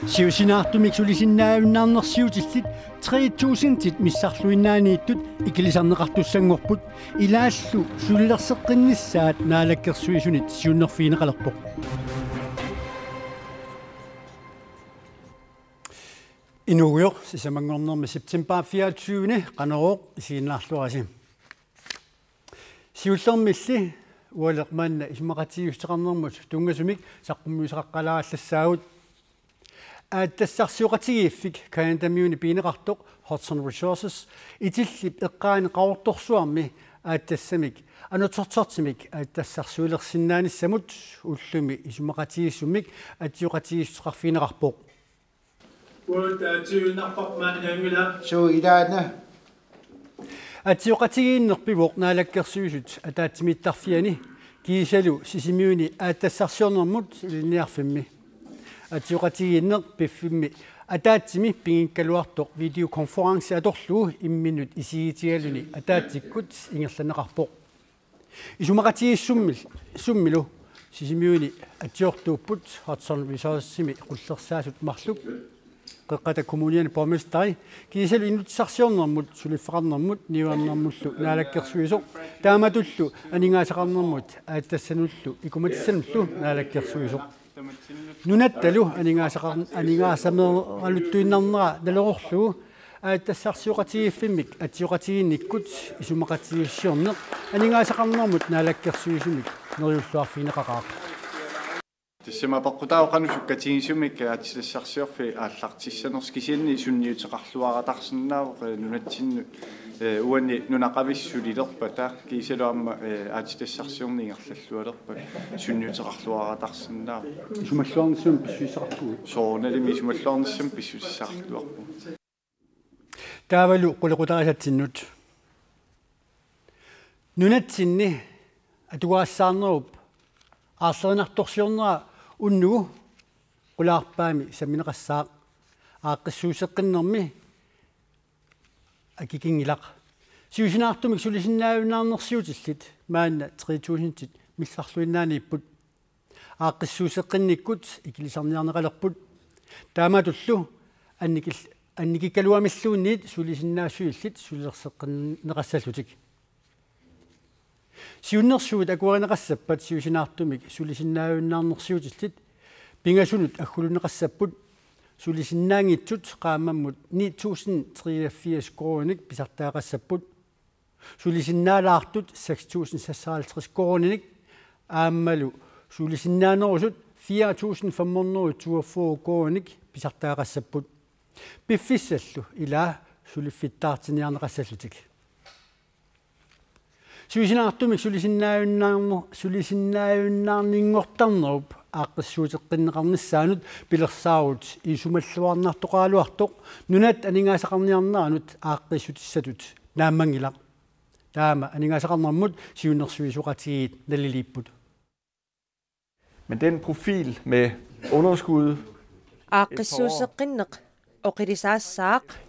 Siusinaartumik sulisinnaavunnaarnersiutillit 3000-tit missarluinnaaniittut ikilisarneqartussangorput ilaallu sullerseqqinnissaat naalakkersuisunit siunnerfiineqalerpoq. Inuuyor sisamangornermi september 24 qanerooq isiinnaarluarasi. Siullermilli ualermaanna isumaqatigiusteqarnermut tungasumik saqqummiusaqaqalaallassaagut тассарсиоқатигииффик каандамиуни пинеқартоқ Hudson Resources итиллип эққаани қаорторсуарми ааттассамик анутортортимик тассарсуилерсиннааниссамут уллуми исумақатигиссумик атиоқатигиссуқарфинеқарпоқ суилаана атиоқатигииннерпивоқ наалаккерсуисут атаатимиттарфиани киисалу сисимиуни ааттассарсиорнэрмут илниарфимми атиоқатигииннер пиффимми атаатсими пингиккалуартоқ видеоконференси аторлуу имминут исигитигалуни атаатсиккут ингерланеқарпоқ исумақатигиссуммилу сисимиуни атиортууппут Hudson Resources-сими қуллерсаасут марлук қеққата коммуниани помистари кисалу инутсарсиорнэрмут сулиффеқарнэрмут ниуарнэрмуллу наалаккерсуисоқ тааматуллу анингаасақарнэрмут ааттассануллу икуматиссануллу наалаккерсуисоқ нунатталу анингаасамеалуттуиннарнера налерорлуу ааттассарсиоқатигиффиммик атиоқатигинниккут исумақатигиссиорнеқ анингаасақарнэрмут наалаккерсуисумик нериуллуарфинеқақаа Тиссимапаққутаоқанусуккатигисумик атиссарсиорфи ааллартиссанерскисианни сунниутеқарлуаратарсинаав нунатсинну уанни нунақависсулилерпата кисалуамма атиссарсиорнингерллаллуалерпа сунниутеқарлуаратарсинаав исумаллуарнссуум писсуисақарпугу соорналими исумаллуарниссам писсусиссаарлуарпу таавалу қулеқутарисатсиннут нунатсинни атугаассаарнеруп аарлеринарторсиорнера уннугу qulaarpaami sammineqassaaq aaqqissuuseqqinnermi akikingilaq siusinaartumik sulisinnaavunnaarnersiutillit maanna 3000-tit missarluinnaaniipput aaqqissuuseqqinnikkut ikilisarniarneqalerput taamatullu annikikkaluamilluunniit sulisinnaassuillit sulilerseqqinneqassallutik siunnersuut akuarineqassappat siusinaartumik sulisinnaavunnaarnersiutillit pingasunut agguluneqassaput sulisinnaangitsut qaamammut 9380 kronik pisartaaqassaput sulisinnaalaartut 6056 kronik aammalu sulisinnaanерусут 4542 kronik pisartaaqassaput piffissallu ilaa suliffittaartiniarneqassallutik Suusinaartumik sulisinnaavunnaarninngortarnerup aaqqissuuteqqinneqarnissaanut pilersaarut isumalluarnartoqaaluartoq nunat aningaasaqarniarneranut aaqqissutissatut naammangilaq taama aningaasaqarnermut siunnersuisuqatigiit naliliipput. Men den profil med underskud aaqqissuuseqqinneq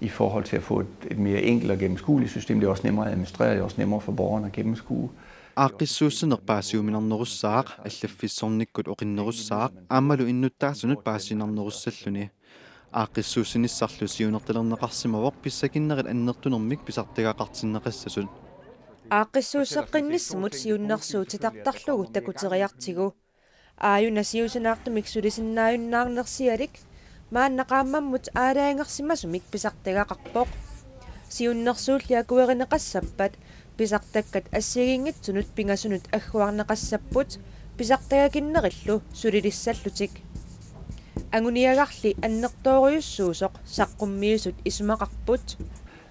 i forhold til at få et mere enkelt og gennemskueligt system. Det er også nemmere at administrere, det er også nemmere for borgerne at gennemskue. Aaqqissuussenerpaasiuminarnerussaaq allafissornikkut oqinnerussaaq aammalu innuttaasunut paasiinarnerussalluni aaqqissuussinissarlu siunertalerneqarsimavoq pissakinnerit annertunermik pisartagaaqartinneqassasut aaqqissuusseqqinnissamut siunnersuutitartarlugu takuteriartigu aayuna siusinaartumik sulisinnaajunnaarnersialik мааннақааммаммут аалаангерсимасумик писартагақарпоқ сиуннерсууллиакуеринеқассаппат писартаккат ассигингитсунут пингасунут аггуарнеқассаппут писартагакиннериллу сулилиссаллутик ангуниагарли аннерторуйуссуусоқ саққуммиусут исумақарпут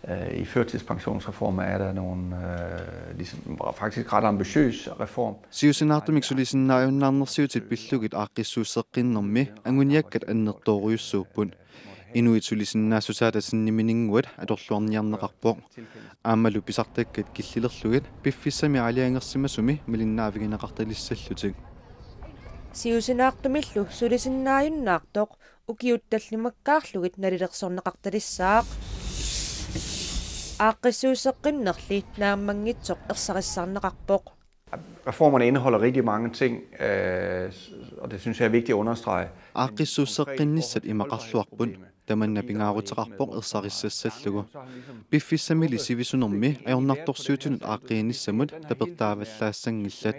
I førtidspensionsreformen er der nogle faktisk ret ambitiøs reform. Siusinaartumik sulisinnaajunnaarnersiutit pillugit aaqqissuusseqqinnermi anguniakkat annertoruyussuuppun inuit sulisinnaassusaatasinniminingguat atorluarniarneqarpoq aammalu pisartakkat killilerlugit piffissami aliangersimasumi milinnaavigineqartalissallutik siusinaartumillu sulisinnaajunnaartoq ukiuttallimakkaarlugit nalilersorneqartalissaaq aaqqissuusseqqinnerli naammangitsoq ersarissarneqarpoq Reformerne indeholder rigtig mange ting, og det synes jeg er vigtigt at understrege. Aqissuusseqqinissat imaqarluarpun tamanna pingaarutaqarpoq ersarissasallugu piffissamili sivisunermi ajornartorsuutunut aaqiinissamut tapertaavallaassanngillat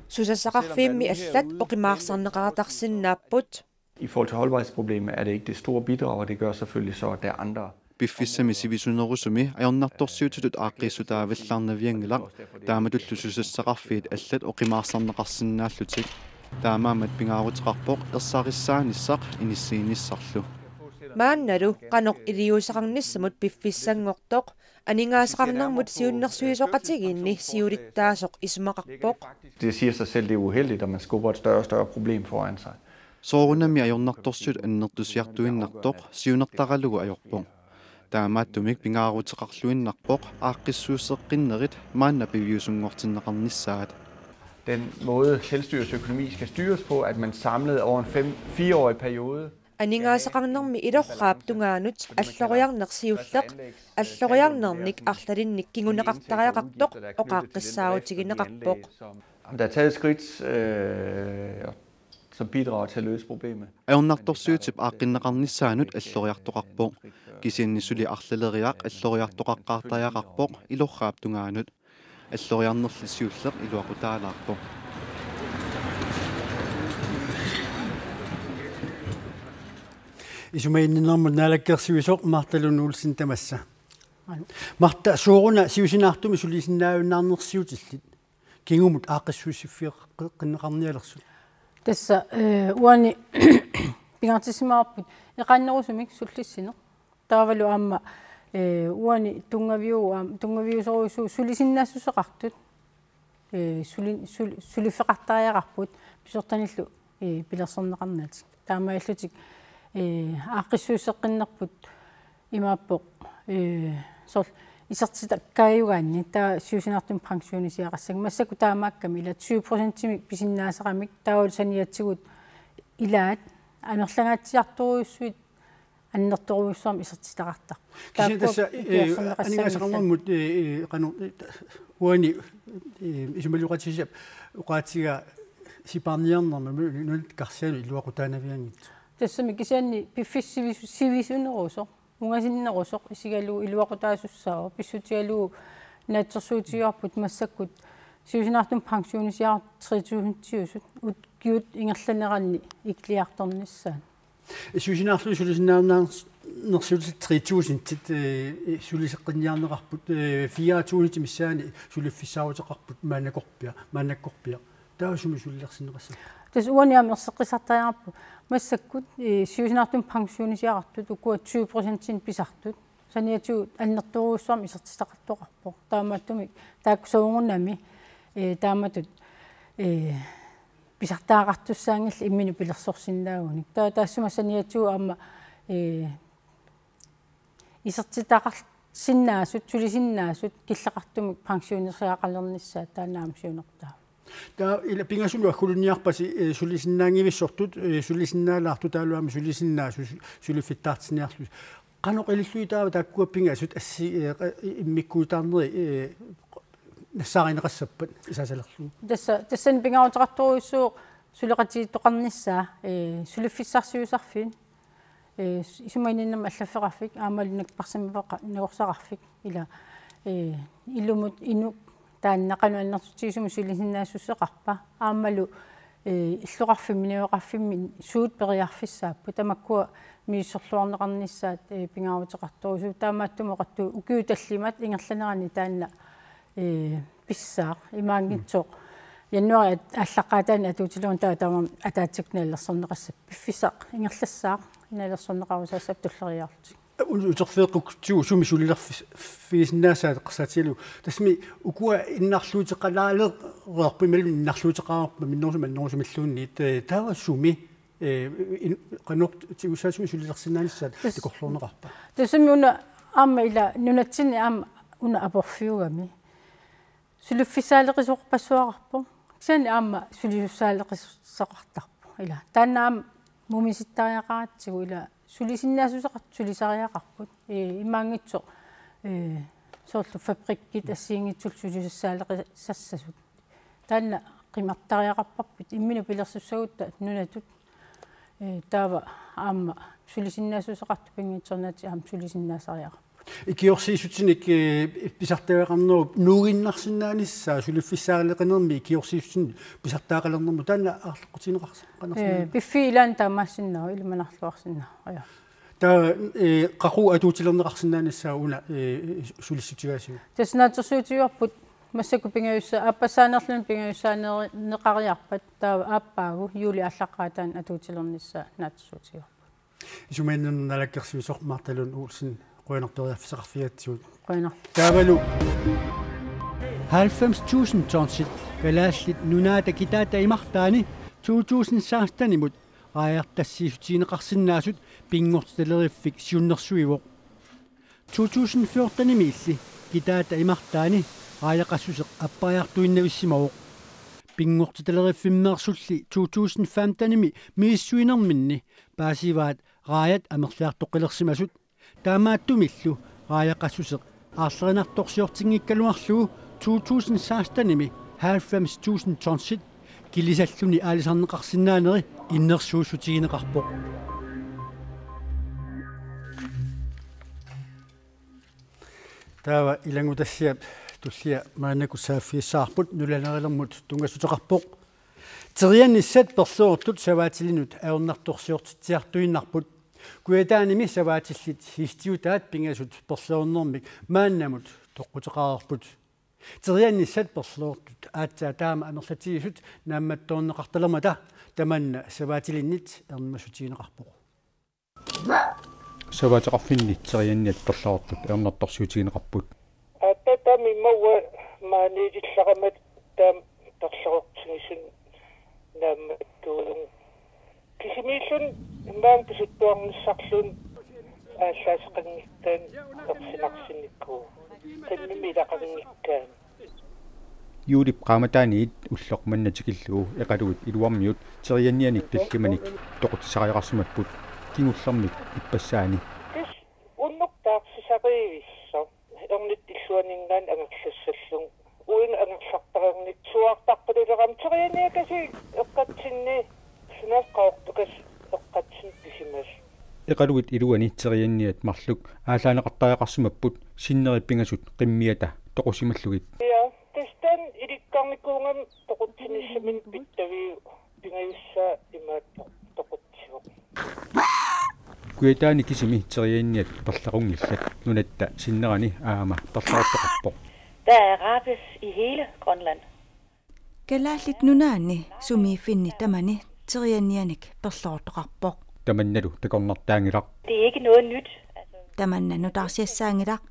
Susassaqarfiimmi allat oqimaarserneqaratarsinnaaput. I forhold til holdbarhedsproblemet er det ikke det store bidrag, og det gør selvfølgelig så, at der er andre. piffissami sivisunerusumi ajornartorsuutut aaqiissutaavallaarnaviangilaq taamatullususassaqarfiit allat oqimaarserneqarsinnaallutik taamaamat pingaarutaqarpoq ersarissaanissaq inissiinissarlu Maannalu qanoq iliusaqarnissamut piffissangortoq aningaasaqarnermut siunnersuisoqatigiinni siulittaasoq isumaqarpoq. Det siger sig selv, det er uheldigt, at man skubber et større og større problem foran sig. soorunami ajornartorsuut annertusiartuinnartoq siunertaqalugu ajorpoq taamaattumik pingaarutaqarluinnarpoq aaqqissuusseqqinnerit maanna piviusungortinneqarnissaat. Den måde selvstyrets økonomi skal styres på, at man samlet over en 4-årig periode Aningaasaqarnermi ilorraap tungaanut alloriarnersiulleq alloriarnernik arlalinnik kinguneqartariaqartoq oqaaqqissaautigineqarpoq. Der er taget skridt, som bidrager til at løse problemet. Ajornartorsuutip aaqqinneqarnissaanut alloriartoqarpoq kisiannissuli arlaleriaq alloriartoqaqqaartariaqarpoq ilorraap tungaanut alloriarnerlisiulleq iluaqutaalaarpoq. Isumainninnermut naalakkersivisoq martalunuulsin tamassa. Marta sooruna siusinaartumi sulisinnaajunnaarnersiutillit. Kingumut aaqqissuussiffiqinneqarnialersu. Tassa uani pingartissimaarput iqannerusumik sullissino. Taavalu aamma uani tungaviusoruisu sulisinnaassuseqartut. Sulifeqartariaqarput pisortanillu pilerserneqarnaati. Taamaillutik aaqqissuusseqqinnerput imaappoq sol isartitakkaayugaanni taa siusinartum pensionisiaqassag massaku taamaakkami ila 20% pisinnaaseqamik taawul saniatsigut ilaat anerlangaatsiartoruissuit аннэрторуйуссуарми исертитақартар киситасса анингасақарнэрмут қану уани исумалуқатисиап уқаатига сипаарниарнэрма нунит карсиану илуақутаанавиангит тассами кисианни пиффиссивисунерусо мугасиннерусоқ исигалу илуақутаасуссаа писсутигалу наатсерсуутиуарпут массаккут сиусинартум пенсионисиар 3000-тиусут киут ингерланеранни иклиарторниссаан сиусинарлу сулисинаарнаарнерсулит 3000 тит сулисеққинниарнеқарпут 4000 миссаани сулиффиссаавутеқарпут маанаккорпиа таасуми суллерсинеқассаа тас уаниам ерсеққисартариарпу массаккут сиусинартум пенсионисиарартут укуа 20% писартут саниату аннерторуussуарми исертистақартоқарпо таамааттуми тааккусуунгуннами тааматут писартаагартуссаангилла иммину пилерсорсиннаагуник таассума саниату аама исертитақарсиннаасут сулисиннаасут киллақартумик пенсионерсиақалерниссаа таанаам сиунертаа та ила пингасулуа хулунниарпаси сулисиннаангивиссортут сулисиннаалаарту таалуами сулисиннаасу сулиффиттаартиниарлу каноқилиллуитаава тааккуаппингасут асси иммиккуутаарнери нассааринеқассаппат исасалерлу тассан пингаутеқарторуйссуу сулеқатииттоқарниссаа сулиффиссарсиусарфин исумайниннама аллаффеқарфик аамалинак парсамипақа нагорсақарфик ила илумут ину тааннақану аннартутигисуму сулисиннаассуссеқарпа аамалу иллоқарфимми неоқарфимми суут периарфиссааппу тамаккуа мииссорлуарнеқарниссаат пингаутеқарторуйссуу таамааттумо қатту укиуталлимат ингерланерани таанна писсаа имаангитсоо януари аллаққаатаани атуутилуун таатаама атаатсикнааллерсорнеқассап пиффисақ ингерлассаа иналерсорнеқарусаассап туллериаартик утэрфеэққуктиу суми сулилерфисиннаасаат қассаатилу тасми укуа иннарлуутеқалаалеқарпималу иннарлуутеқарпа миннерусумиллуунни таава суми канорт тиусаасуми сулилерсинааниссаат тикорлуунеқарпа тасми уна аама ила нунатсини аама уна апорфиугами сулиффисаалеқисоқпассуақарпо кисани аама сулиффисаалеқиссақартарпо ила тааннаам мумиситтариақаратсигу ила сулисиннаасусеқарт сулисариақарпут имаангитсо соорлу фабриккит ассиингитсул сулисаалеқи сассасут таанна qimartariaqarparpit imminu pilersussagutta nunatut taava aamma sulisinnaasuseqartu pingiitsernaati aam sulisinnaasariaqarput ikiorsiisutinik pisartaaqarnerup nuuginnarsinnaanissa suliffissaaриleqinermi ikiorsiisutini pisartaaqalernermu taanna aarleqqutineqarsa qanarsinna piffi ilaan taamaassinnaa ilmanarluarsinnaa aja ta qaqu atuutilerneqarsinnaanissa una sulissutigaasiu tasnaatersuutiuarput массаку пингаюсса аппасаанерлун пингаюссаанеқариарпат таа ааппаагу юли аллаққаатаан атуутилернisса наатсуутиу исумаиннун налаккерсуисоқ марталун уулсин қуинерториаффисақарфиатсуут қуинер таавалу 90,000 тонсит галааллит нунаата китаата имартаани 2016-танимут аяртассиисутиинеқарсинаасут пингорталериффик сиуннерсуивоқ 2014-ними илли китаата имартаани ааяқассусеқ аппариартуиннависсимавоқ пингорталериффиммеерсулли 2015-ними мииссуинерминни паасиваат раят амерлаартоққилерсимасут таамааттумиллу ааяқассусеқ аарлеринарторсиортингиккалуарлугу 2016-ними 90,000 тонсит килисаллуни аалисарнеқарсинаанери иннерсуусутигинеқарпоқ таава илангутассиап туллиа мааннаку сааффиссаарпут нуланерилэрмут тунгасутеқарпоқ терианниссат перлуортут саваатилинут аернарторсиортитсиартуиннарпут куятааними саваатиллит хистиутаат пингасут перлуорнэрмик мааннамут тоққутеқарерпут терианниссат перлуортут аатсаа таама анерлатигисут наамматтоорнеқарталермата таманна саваатилиннит ернмасутигинеқарпоқ саваатеқарфиннит терианниат перлуортут аернарторсиутигинеқарпут ататами мауа маанилилларамат таам терлорортигисун наамматтуулун кисимииллун имаан писуттуарниссарлун ааллаасеқангиттаан ерсинарсинникку танними лақангиккаан юлип qaamataaniit уллоқманнатикиллуу эқалуит илуармиут терианнианик таллиманик тоқутисариақарсимаппут кингуллэрмик иппассаани тис уннуқтаарсисариивиссо ернит иллуанингаан ангаклассаллун уин ангерлартарерник суартарпалулерам терианниакаси эққатсинни сунаққаортукас эққатсин писимас эқалуит илуани терианниат марлук аалаанеқартариақарсимаппут синнериппингасут қиммиата тоқусималлугит я тестан иликкарникуунгам тоқутсиниссамин питтави пингаюсса имаат тоқутсиво куятаани кисими терианниат перлақунгиллат нунатта синнерани аама перлаортоқарпоқ Der er rabis i hele Grønland. Galaallit nunaani sumiiffinni tamani teriannianik perlortoqarpoq. Tamannalu takornertaangilaq. Det er ikke noget nyt. Tamanna nutarsiassaangilaq.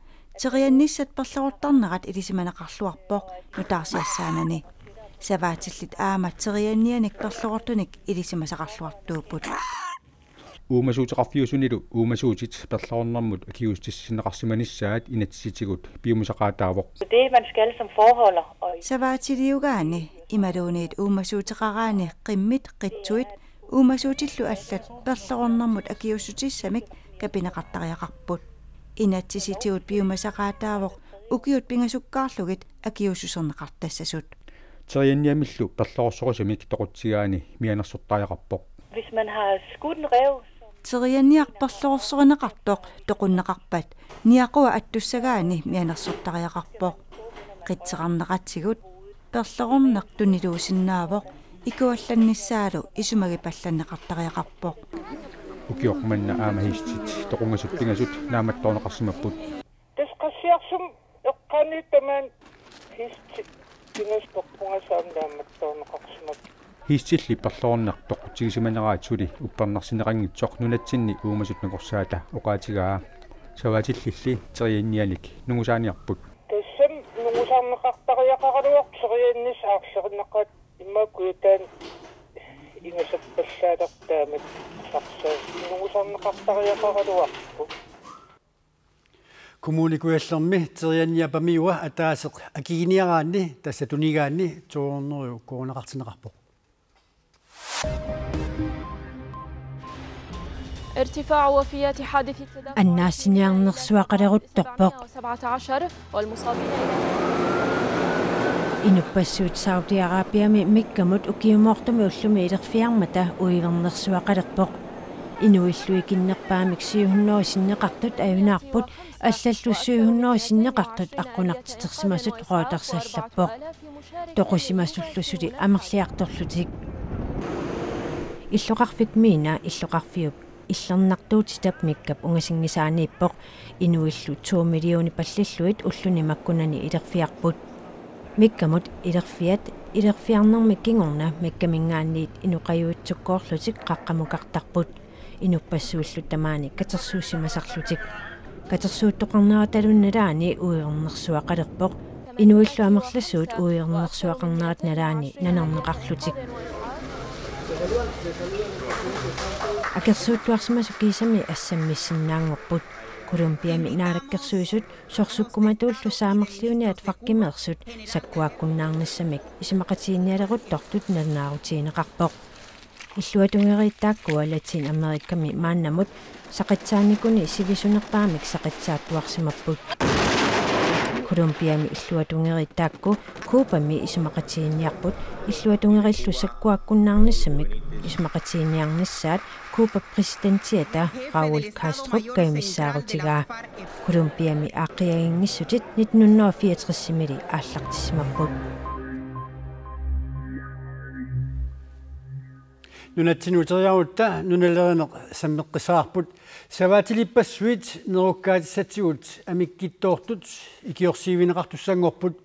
Teriannissat perlortarnerat ilisimanaqarluarpoq nutarsiassaanani. Savaatillit aama teriannianik perlortunik ilisimasaqarluartuuput. Uumasuutiqarfiusunilu uumasuutit perlornermut akiustissineqarsimanissaat inatsitigut biumusaqaataavoq. Det man skal som forholder. Savaatiliugaani imaluuniit uumasuutiqaraani qimmit qitsuit uumasuutillu allat perlornermut akiussutissamik kapineqartariaqarput. Inatsisitigut biumusaqaataavoq ukiut pingasukkaarlugit akiussuserneqartassasut. Terianniamillu perlorsorsusamik toqutsigaani mianersortariaqarpoq. Hvis man har skudt en ræv. Terianniarperlorsoreneqartoq toqunneqarpat niaqua attussagaani mianersortariaqarpoq. Qitseqarneqatsigut perlororneq tuniluusinnaavoq ikuallannissaalu isumagi pallanneqartariaqarpoq. Ukiormanna aama histit toqungasuppigasut naamattoorneqarsimapput. Tasqassiarsum eqqani taman histi pingasporpungasaam naamattoorneqarsimapput. Histilli perlorneq toqqutigisimanneraatuli upparnarsineqangitsoq nunatsinni uumasutnaqorsaata oqaatigaa savaatilli teriannianik nungusaaniarput тассам нугусаарнеқартариақаруақ терианнис аарлеринеқат иммакуятаан ингасаппаллаалертаамат сарсаа нугусаарнеқартариақаруарпу коммуникуаллерми терианниапамиуа атаасеқ акигиниараанни тассатунигаанни туорнериу коронеқартинеқарпоқ ارتفاع وفيات حادث التدافع الناس نغسواقرغوتطربق 17 والمصابين Inupassuut Saudi-Arabiami mikkamut ukiumortumi ullumi ilerfiarmata uivernersuaqalerpoq inuilluikinnerpaamik siuhunnoisinneqartut ajunaarput аллаллуссуйгуннерисиннеқартут аққунартитерсимасут роотарсааллаппоқ тоқусимасуллусули амерлиарторлутик иллоқарфик мина иллоқарфиуп иллернартуутитап миккап унгасингисаанииппоқ инуиллу 2 миллиони паллиллуит уллуни маккунани илерфиарпут миккамут илерфиарнермик кингорна миккамингаанниит инуқаюутсуккоорлутик қаққамукартарпут инуппассууллу тамаани катерсуусимасарлутик катерсууттоқарнараталунналаани уиернерсуақалерпоқ инуиллу амерласуут уиернерсуақарнаат налаани нанарнеқарлутик акерсууттуарсимасу кисами ассаммиссиннаангорпут Колумбиами наалаккерсуисут сорсуккуматууллу саамерлиуниат факкимеерсут саккуаккуннаарнассамик исимақатиинниалеруттортут налнаарутиинеқарпоқ иллуатунгерииттааккуа латин америкками мааннамут сақатсааникуни сивисунерпаамик сақатсааттуарсимаппут Колумбиами иллуатунгерииттаакку кубами исимақатиинниарпут иллуатунгериллу саккуаккуннаарнассамик исимақатиинниарнассаат Куба президентиата Раул Кастро каймиссаарутигаа Колумбиами аақиагингиссутит 1964-мили ааллартиссимаппут нунатсинутериарутта нуналеринеқ саммеққисаарпут саваатилиппассуит неруккаатиссатсигут амиккиттоортут икиорсиивинеқартуссангорпут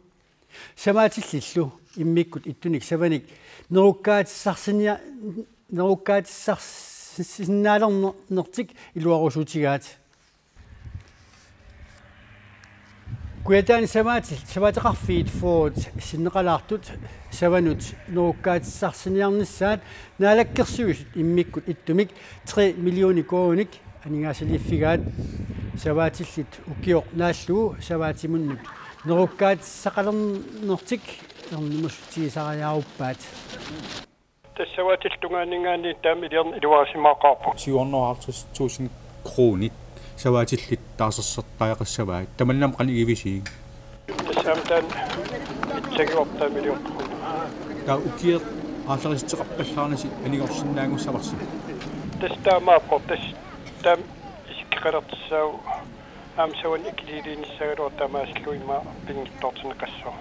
саваатиллиллу иммиккут иттуник саваник неруккаатиссарсинаалернертик илуарусуутигаат куятаани саваатеқарфиит фоот синнеқалаартут саванут неруккаатиссарсиниарниссаат наалаккерсуисут иммиккут иттумик 3 миллиони кооник анигаасалиффигаат саваатиллит укиоқ нааллуу саваатимуннут неруккаатиссақалернертик ернимуссутигисариааруппаат тассаваатиллунгаанингаани таами илуарсимаақарпу 750.000 кроник саваатиллит таасерсертаақассаваат таманнам қанигивисиг тассаамтан 7 миллион таа укиер ааллеристеқарпаллаарнаси анигорсиннаангуссаварси тастаамааппо там исиккалертсау амсаван икилилиниссагалуа тамааслуима пингиттортинеқассоо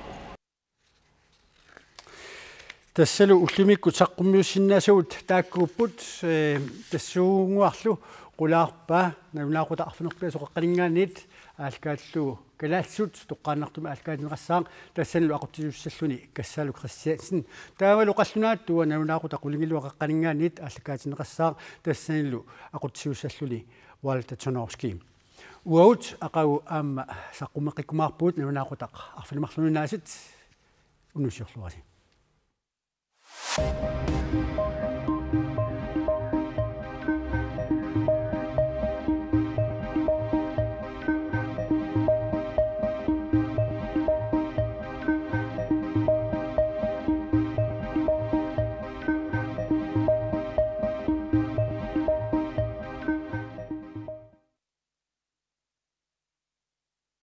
тассалу уллумикку таққуммиуссиннаасуут тааккууппут тассуунгуарлу qulaarpa naunaaquta arfinerpiaso qaqqalingaanniit aalkaalluu kalaassut toqqaannartuma aalkaatineqassaaq tassanlu aquttiussalluni kassaalu kristiansen taavalu qallunaattua naunaaquta qulingilu qaqqalingaanniit aalkaatineqassaaq tassanlu aquttiussalluni Walter Tonovski uaut aqau aamma saqqummeqikkumaarpuut naunaaquta arfinemarlununaasit unusiorluari